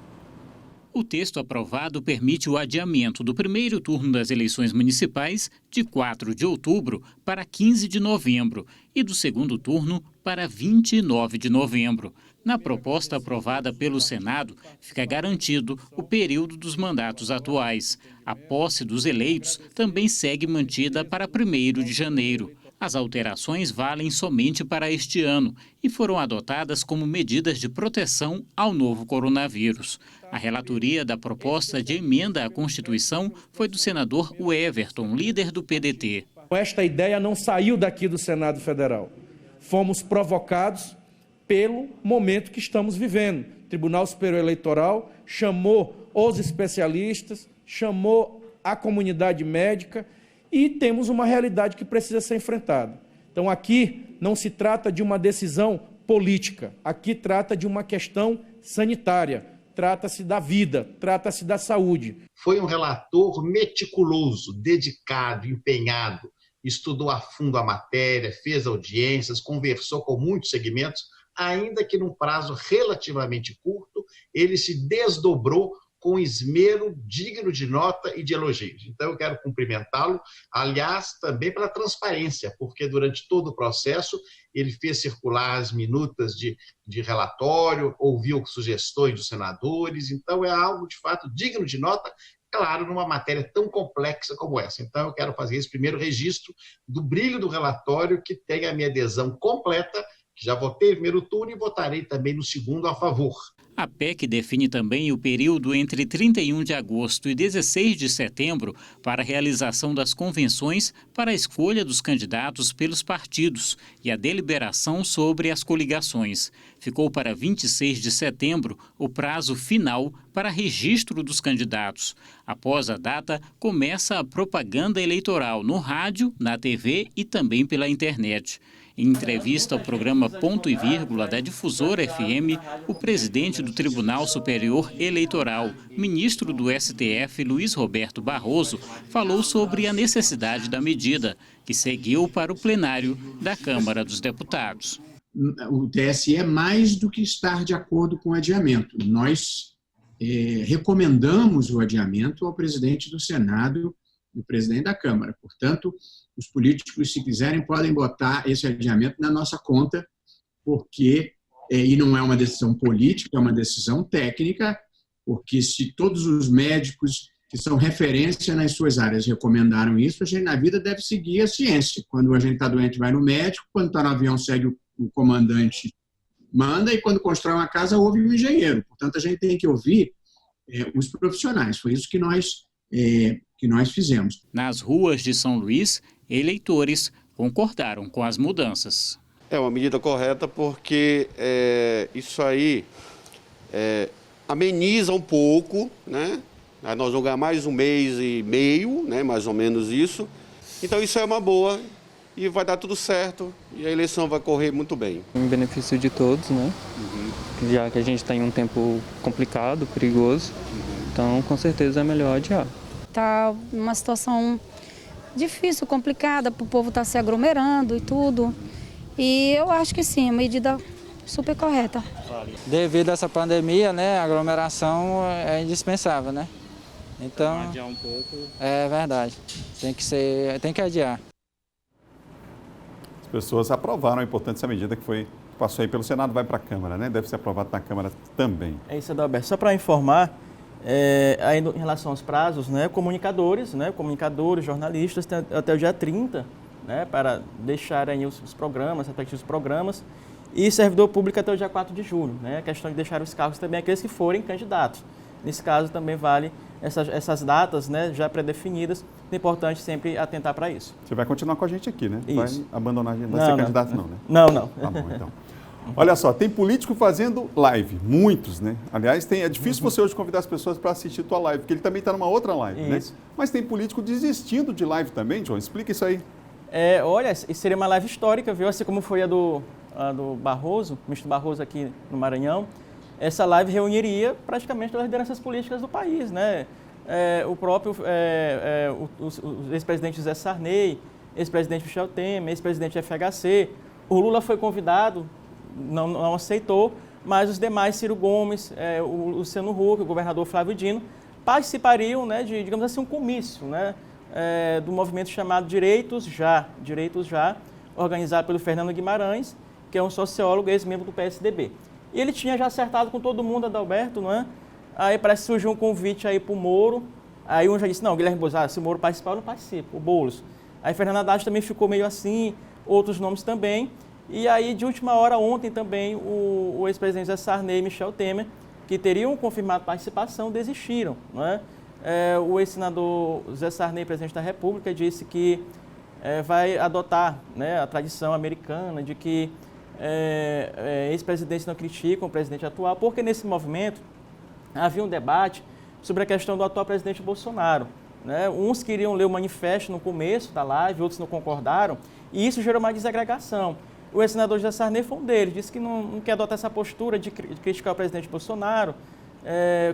O texto aprovado permite o adiamento do primeiro turno das eleições municipais de 4 de outubro para 15 de novembro e do segundo turno para 29 de novembro. Na proposta aprovada pelo Senado, fica garantido o período dos mandatos atuais. A posse dos eleitos também segue mantida para 1º de janeiro. As alterações valem somente para este ano e foram adotadas como medidas de proteção ao novo coronavírus. A relatoria da proposta de emenda à Constituição foi do senador Everton, líder do PDT. Esta ideia não saiu daqui do Senado Federal. Fomos provocados pelo momento que estamos vivendo. O Tribunal Superior Eleitoral chamou os especialistas, chamou a comunidade médica e temos uma realidade que precisa ser enfrentada. Então aqui não se trata de uma decisão política, aqui trata de uma questão sanitária, trata-se da vida, trata-se da saúde. Foi um relator meticuloso, dedicado, empenhado, estudou a fundo a matéria, fez audiências, conversou com muitos segmentos, ainda que num prazo relativamente curto, ele se desdobrou com esmero digno de nota e de elogios. Então, eu quero cumprimentá-lo, aliás, também pela transparência, porque durante todo o processo ele fez circular as minutas de relatório, ouviu sugestões dos senadores, então é algo, de fato, digno de nota, claro, numa matéria tão complexa como essa. Então, eu quero fazer esse primeiro registro do brilho do relatório, que tem a minha adesão completa, que já votei no primeiro turno e votarei também no segundo a favor. A PEC define também o período entre 31 de agosto e 16 de setembro para a realização das convenções para a escolha dos candidatos pelos partidos e a deliberação sobre as coligações. Ficou para 26 de setembro o prazo final para registro dos candidatos. Após a data, começa a propaganda eleitoral no rádio, na TV e também pela internet. Em entrevista ao programa Ponto e Vírgula da Difusora FM, o presidente do Tribunal Superior Eleitoral, ministro do STF, Luiz Roberto Barroso, falou sobre a necessidade da medida, que seguiu para o plenário da Câmara dos Deputados. O TSE é mais do que estar de acordo com o adiamento. Nós recomendamos o adiamento ao presidente do Senado e ao presidente da Câmara. Portanto, os políticos, se quiserem, podem botar esse adiamento na nossa conta, porque, e não é uma decisão política, é uma decisão técnica, porque se todos os médicos que são referência nas suas áreas recomendaram isso, a gente na vida deve seguir a ciência. Quando a gente está doente, vai no médico, quando está no avião, segue o comandante manda, e quando constrói uma casa, ouve o engenheiro. Portanto, a gente tem que ouvir os profissionais. Foi isso que nós fizemos. Nas ruas de São Luís, eleitores concordaram com as mudanças. É uma medida correta porque isso aí ameniza um pouco, né? Aí nós vamos ganhar mais 1 mês e meio, né? Mais ou menos isso. Então isso é uma boa e vai dar tudo certo e a eleição vai correr muito bem. Em benefício de todos, né? Já que a gente está em um tempo complicado, perigoso, então com certeza é melhor adiar. Está uma situação difícil, complicada, o povo está se aglomerando e tudo. E eu acho que sim, a medida super correta. Devido a essa pandemia, né, a aglomeração é indispensável, né? Então, adiar um pouco. É verdade. Tem que adiar. As pessoas aprovaram a importância dessa medida que passou aí pelo Senado, vai para a Câmara, né? Deve ser aprovado na Câmara também. É isso, Adalberto. Só para informar, aí em relação aos prazos, né, comunicadores, jornalistas, têm até o dia 30, né, para deixarem os programas, respectivos programas, e servidor público até o dia 4 de julho. Né, a questão de deixar os cargos também aqueles que forem candidatos. Nesse caso também vale essas datas, né, já pré-definidas. É importante sempre atentar para isso. Você vai continuar com a gente aqui, né? Isso. Vai abandonar a gente, não vai ser candidato não, né? Não. Tá bom, então. Olha só, tem político fazendo live, muitos, né? Aliás, é difícil você hoje convidar as pessoas para assistir tua live, porque ele também está numa outra live, isso, né? Mas tem político desistindo de live também, João, explica isso aí. Olha, isso seria uma live histórica, viu? Assim como foi a do Barroso, ministro Barroso aqui no Maranhão. Essa live reuniria praticamente todas as lideranças políticas do país, né? O próprio o ex-presidente José Sarney, ex-presidente Michel Temer, ex-presidente FHC. O Lula foi convidado, não aceitou, mas os demais, Ciro Gomes, o Luciano Huck, o governador Flávio Dino, participariam, né, de, digamos assim, um comício, né, do movimento chamado Direitos Já, organizado pelo Fernando Guimarães, que é um sociólogo e ex-membro do PSDB. E ele tinha já acertado com todo mundo, Adalberto, não é? Aí parece que surgiu um convite aí para o Moro, aí um já disse, não, Guilherme Boulos, se o Moro participar, eu não participo, o Boulos. Aí Fernando Haddad também ficou meio assim, outros nomes também. E aí, de última hora, ontem também, o ex-presidente José Sarney e Michel Temer, que teriam confirmado participação, desistiram. Não é? O ex-senador José Sarney, presidente da República, disse que vai adotar, né, a tradição americana de que ex-presidentes não criticam o presidente atual, porque nesse movimento havia um debate sobre a questão do atual presidente Bolsonaro. Né? Uns queriam ler o manifesto no começo da live, outros não concordaram, e isso gerou uma desagregação. O ex-senador José Sarney foi um deles, disse que não quer adotar essa postura de criticar o presidente Bolsonaro,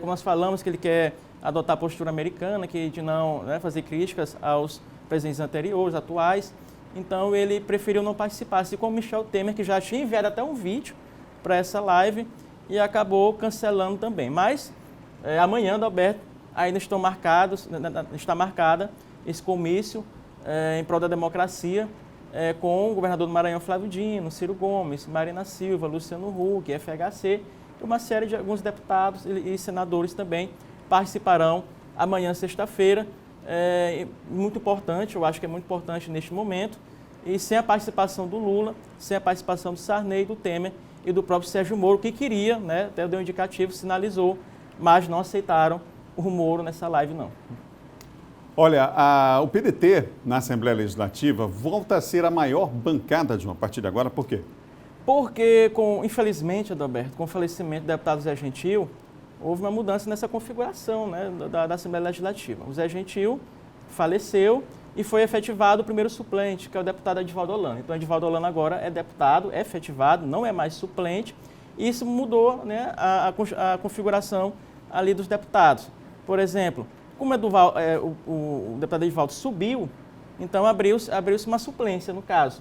como nós falamos, que ele quer adotar a postura americana, de não, né, fazer críticas aos presidentes anteriores, atuais. Então ele preferiu não participar, assim como Michel Temer, que já tinha enviado até um vídeo para essa live e acabou cancelando também. Mas Amanhã, Adalberto, ainda está marcada esse comício em prol da democracia com o governador do Maranhão, Flávio Dino, Ciro Gomes, Marina Silva, Luciano Huck, FHC, e uma série de alguns deputados e senadores também participarão amanhã, sexta-feira. Muito importante, eu acho que é muito importante neste momento, e sem a participação do Lula, sem a participação do Sarney, do Temer e do próprio Sérgio Moro, que queria, né, até deu um indicativo, sinalizou, mas não aceitaram o Moro nessa live, não. Olha, o PDT na Assembleia Legislativa volta a ser a maior bancada de uma partir de agora, por quê? Porque, infelizmente, Adalberto, com o falecimento do deputado Zé Gentil, houve uma mudança nessa configuração, né, da Assembleia Legislativa. O Zé Gentil faleceu e foi efetivado o primeiro suplente, que é o deputado Edivaldo Holanda. Então, Edivaldo Holanda agora é deputado, é efetivado, não é mais suplente, e isso mudou, né, a configuração ali dos deputados. Por exemplo, como o deputado Edivaldo subiu, então abriu-se uma suplência, no caso.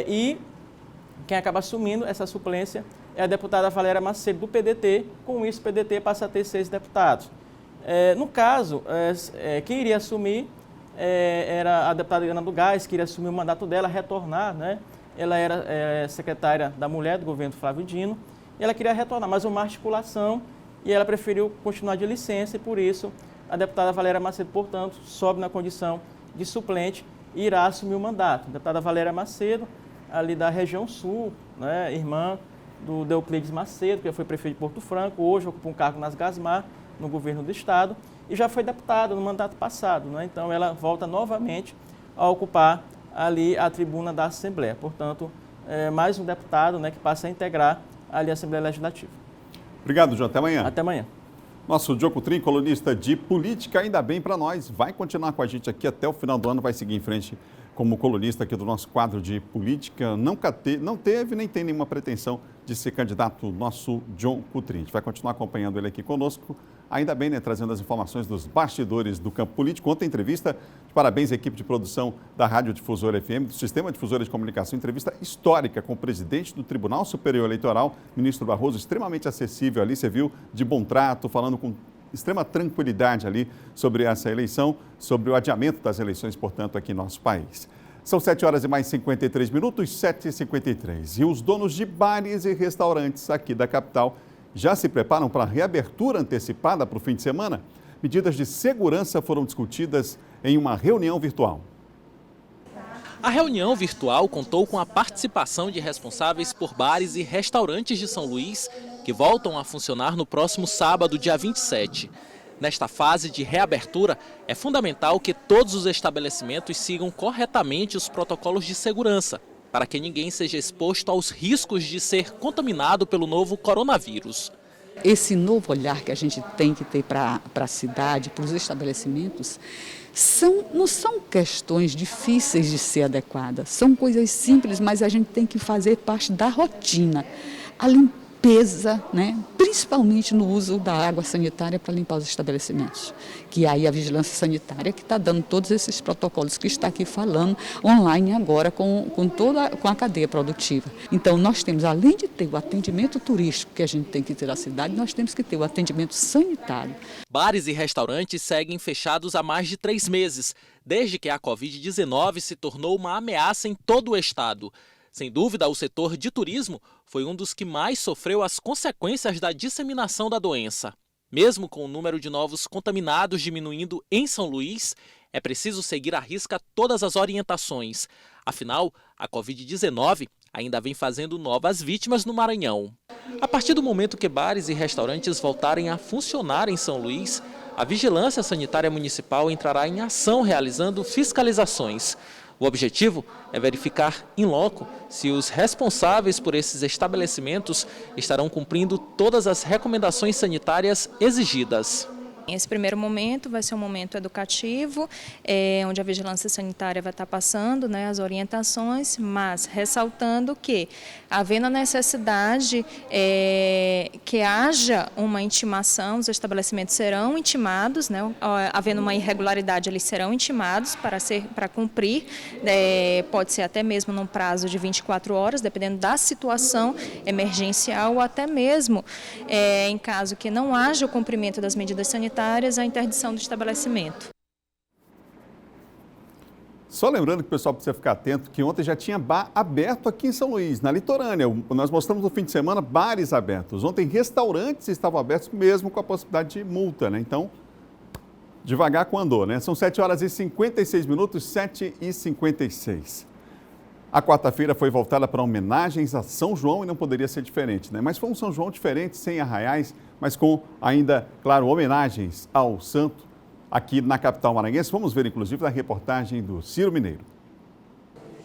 E quem acaba assumindo essa suplência é a deputada Valéria Macedo, do PDT. Com isso, o PDT passa a ter 6 deputados. No caso, quem iria assumir era a deputada Ana do Gás, que iria assumir o mandato dela, retornar, né? Ela era secretária da Mulher do governo Flávio Dino, e ela queria retornar, mas uma articulação, e ela preferiu continuar de licença, e por isso a deputada Valéria Macedo, portanto, sobe na condição de suplente e irá assumir o mandato. A deputada Valéria Macedo, ali da região sul, né, irmã do Deoclides Macedo, que foi prefeito de Porto Franco, hoje ocupa um cargo nas Gasmar, no governo do estado, e já foi deputada no mandato passado, né? Então ela volta novamente a ocupar ali a tribuna da Assembleia. Portanto, mais um deputado, né, que passa a integrar ali a Assembleia Legislativa. Obrigado, João. Até amanhã. Até amanhã. Nosso Diogo Coutrin, colunista de política, ainda bem para nós, vai continuar com a gente aqui até o final do ano, vai seguir em frente como colunista aqui do nosso quadro de política. Não teve nem tem nenhuma pretensão de ser candidato, nosso Diogo Coutrin. A gente vai continuar acompanhando ele aqui conosco, ainda bem, né, trazendo as informações dos bastidores do campo político. Ontem, entrevista, parabéns à equipe de produção da Rádio Difusora FM, do Sistema Difusora de Comunicação, entrevista histórica com o presidente do Tribunal Superior Eleitoral, ministro Barroso, extremamente acessível ali, você viu, de bom trato, falando com extrema tranquilidade ali sobre essa eleição, sobre o adiamento das eleições, portanto, aqui em nosso país. São 7 horas e mais 53 minutos, 7h53. E os donos de bares e restaurantes aqui da capital já se preparam para a reabertura antecipada para o fim de semana? Medidas de segurança foram discutidas em uma reunião virtual. A reunião virtual contou com a participação de responsáveis por bares e restaurantes de São Luís, que voltam a funcionar no próximo sábado, dia 27. Nesta fase de reabertura, é fundamental que todos os estabelecimentos sigam corretamente os protocolos de segurança, para que ninguém seja exposto aos riscos de ser contaminado pelo novo coronavírus. Esse novo olhar que a gente tem que ter para a cidade, para os estabelecimentos, não são questões difíceis de ser adequadas, são coisas simples, mas a gente tem que fazer parte da rotina. A limpeza, né? Principalmente no uso da água sanitária para limpar os estabelecimentos. Que aí a vigilância sanitária que está dando todos esses protocolos que está aqui falando online agora com a cadeia produtiva. Então nós temos, além de ter o atendimento turístico que a gente tem que ter na cidade, nós temos que ter o atendimento sanitário. Bares e restaurantes seguem fechados há mais de 3 meses, desde que a Covid-19 se tornou uma ameaça em todo o estado. Sem dúvida, o setor de turismo foi um dos que mais sofreu as consequências da disseminação da doença. Mesmo com o número de novos contaminados diminuindo em São Luís, é preciso seguir à risca todas as orientações. Afinal, a Covid-19 ainda vem fazendo novas vítimas no Maranhão. A partir do momento que bares e restaurantes voltarem a funcionar em São Luís, a Vigilância Sanitária Municipal entrará em ação realizando fiscalizações. O objetivo é verificar in loco se os responsáveis por esses estabelecimentos estarão cumprindo todas as recomendações sanitárias exigidas. Esse primeiro momento vai ser um momento educativo, onde a vigilância sanitária vai estar passando, né, as orientações, mas ressaltando que, havendo a necessidade que haja uma intimação, os estabelecimentos serão intimados, né, havendo uma irregularidade, eles serão intimados para cumprir, pode ser até mesmo num prazo de 24 horas, dependendo da situação emergencial, ou até mesmo em caso que não haja o cumprimento das medidas sanitárias, a interdição do estabelecimento. Só lembrando que o pessoal precisa ficar atento que ontem já tinha bar aberto aqui em São Luís, na litorânea. Nós mostramos no fim de semana bares abertos. Ontem restaurantes estavam abertos mesmo com a possibilidade de multa, né? Então, devagar com andou, né? São 7h56, 7h56. A quarta-feira foi voltada para homenagens a São João e não poderia ser diferente, né? Mas foi um São João diferente, sem arraiais, mas com ainda, claro, homenagens ao santo aqui na capital maranhense. Vamos ver, inclusive, a reportagem do Ciro Mineiro.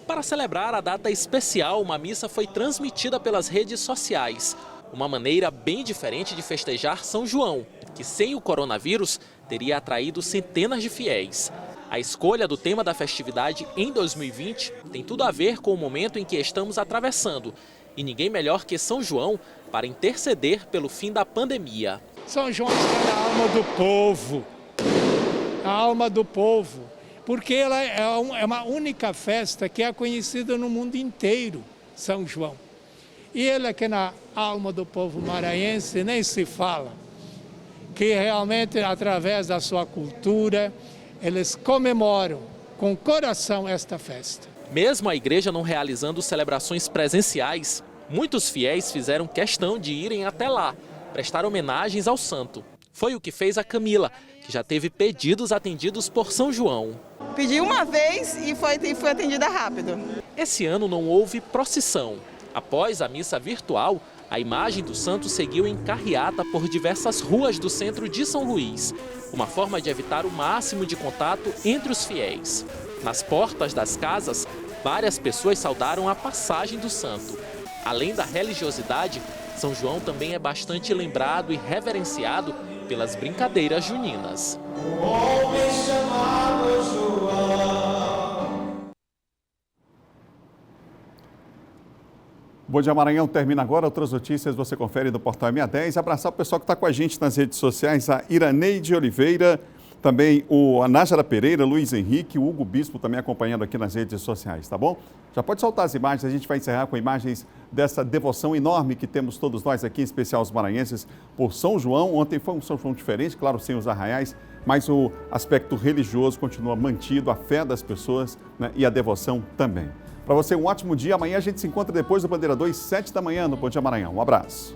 Para celebrar a data especial, uma missa foi transmitida pelas redes sociais. Uma maneira bem diferente de festejar São João, que sem o coronavírus teria atraído centenas de fiéis. A escolha do tema da festividade em 2020 tem tudo a ver com o momento em que estamos atravessando. E ninguém melhor que São João para interceder pelo fim da pandemia. São João está na alma do povo, a alma do povo, porque ela é uma única festa que é conhecida no mundo inteiro, São João. E ele aqui na alma do povo maranhense nem se fala, que realmente através da sua cultura, eles comemoram com coração esta festa. Mesmo a igreja não realizando celebrações presenciais, muitos fiéis fizeram questão de irem até lá, prestar homenagens ao santo. Foi o que fez a Camila, que já teve pedidos atendidos por São João. Pedi uma vez e foi atendida rápido. Esse ano não houve procissão. Após a missa virtual, a imagem do santo seguiu em carreata por diversas ruas do centro de São Luís, uma forma de evitar o máximo de contato entre os fiéis. Nas portas das casas, várias pessoas saudaram a passagem do santo. Além da religiosidade, São João também é bastante lembrado e reverenciado pelas brincadeiras juninas. O homem chamado João. Bom Dia Maranhão termina agora. Outras notícias você confere no Portal MA10. Abraçar o pessoal que está com a gente nas redes sociais, a Iraneide Oliveira, também a Nájara Pereira, Luiz Henrique, o Hugo Bispo também acompanhando aqui nas redes sociais, tá bom? Já pode soltar as imagens, a gente vai encerrar com imagens dessa devoção enorme que temos todos nós aqui, em especial os maranhenses, por São João. Ontem foi um São João diferente, claro, sem os arraiais, mas o aspecto religioso continua mantido, a fé das pessoas, né, e a devoção também. Para você, um ótimo dia. Amanhã a gente se encontra depois do Bandeira 2, 7 da manhã, no Bom Dia Maranhão. Um abraço.